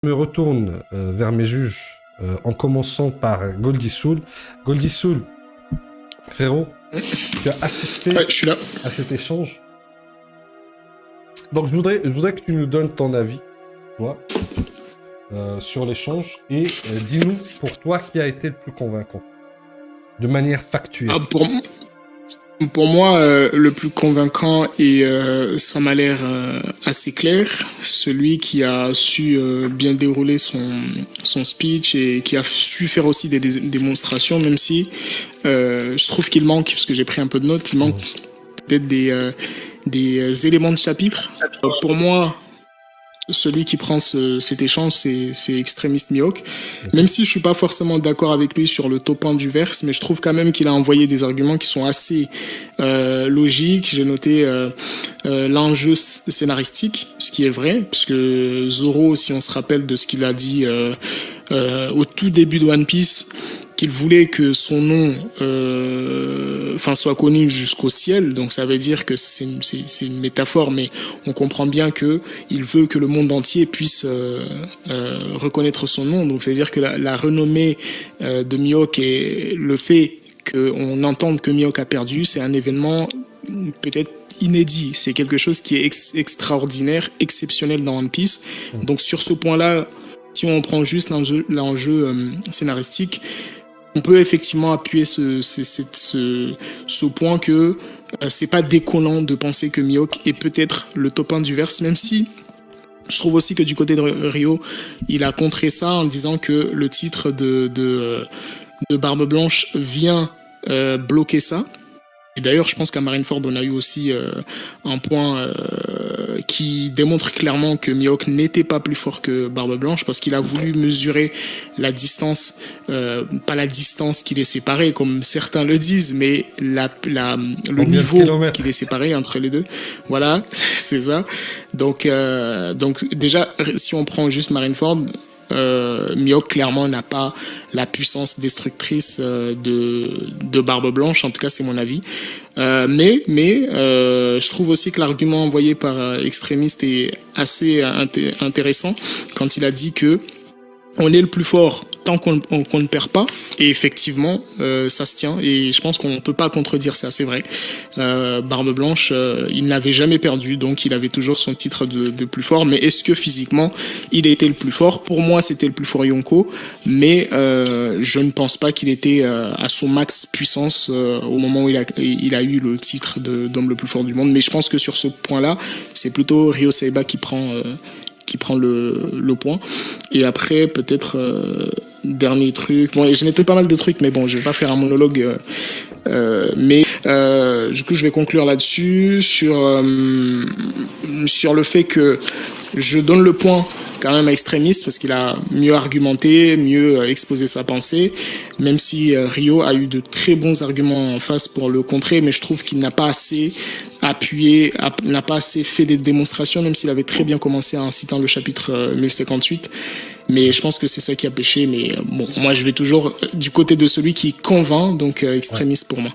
Je me retourne vers mes juges en commençant par Goldie Soul. Goldie Soul, frérot, tu as assisté Ouais, je suis là. à cet échange. Donc je voudrais que tu nous donnes ton avis, toi, sur l'échange et dis-nous pour toi qui a été le plus convaincant, de manière factuelle. Ah, pour moi, le plus convaincant, et ça m'a l'air assez clair, celui qui a su bien dérouler son speech et qui a su faire aussi des démonstrations, même si je trouve qu'il manque, parce que j'ai pris un peu de notes, il manque peut-être des éléments de chapitre. Pour moi, celui qui prend cet échange, c'est Extrémiste Mihawk. Même si je suis pas forcément d'accord avec lui sur le topin du verse, mais je trouve quand même qu'il a envoyé des arguments qui sont assez logiques. J'ai noté l'enjeu scénaristique, ce qui est vrai, puisque Zoro, si on se rappelle de ce qu'il a dit au tout début de One Piece, qu'il voulait que son nom soit connu jusqu'au ciel, donc ça veut dire que c'est une métaphore, mais on comprend bien que il veut que le monde entier puisse reconnaître son nom, donc c'est à dire que la renommée de Mihawk et le fait qu'on entende que Mihawk a perdu, c'est un événement peut-être inédit, c'est quelque chose qui est extraordinaire, exceptionnel dans One Piece, donc sur ce point-là, si on prend juste l'enjeu scénaristique, on peut effectivement appuyer ce point que c'est pas déconnant de penser que Mihawk est peut-être le top 1 du verse, même si je trouve aussi que du côté de Rio, il a contré ça en disant que le titre de Barbe Blanche vient bloquer ça. Et d'ailleurs, je pense qu'à Marineford, on a eu aussi un point qui démontre clairement que Mihawk n'était pas plus fort que Barbe Blanche parce qu'il a voulu mesurer la distance, pas la distance qui les séparait comme certains le disent, mais le niveau qui les séparait entre les deux. Voilà, c'est ça. Donc déjà, si on prend juste Marineford, Mihawk clairement n'a pas la puissance destructrice de Barbe Blanche, en tout cas c'est mon avis. Mais je trouve aussi que l'argument envoyé par Extrémiste est assez intéressant quand il a dit que on est le plus fort tant qu'on ne perd pas, et effectivement ça se tient, et je pense qu'on ne peut pas contredire ça, c'est vrai. Barbe Blanche, il n'avait jamais perdu, donc il avait toujours son titre de plus fort, mais est-ce que physiquement il était le plus fort? Pour moi c'était le plus fort Yonko, mais je ne pense pas qu'il était à son max puissance au moment où il a eu le titre d'homme le plus fort du monde, mais je pense que sur ce point-là, c'est plutôt Ryo Saiba qui prend le point. Et après, peut-être, dernier truc. Bon, j'ai noté pas mal de trucs, mais bon, je vais pas faire un monologue. Mais du coup, je vais conclure là-dessus, sur le fait que je donne le point quand même à Extrémiste, parce qu'il a mieux argumenté, mieux exposé sa pensée, même si Rio a eu de très bons arguments en face pour le contrer, mais je trouve qu'il n'a pas assez appuyé, n'a pas assez fait des démonstrations, même s'il avait très bien commencé en citant le chapitre 1058. Mais je pense que c'est ça qui a pêché. Mais bon, moi, je vais toujours du côté de celui qui convainc, donc Extrémiste pour moi.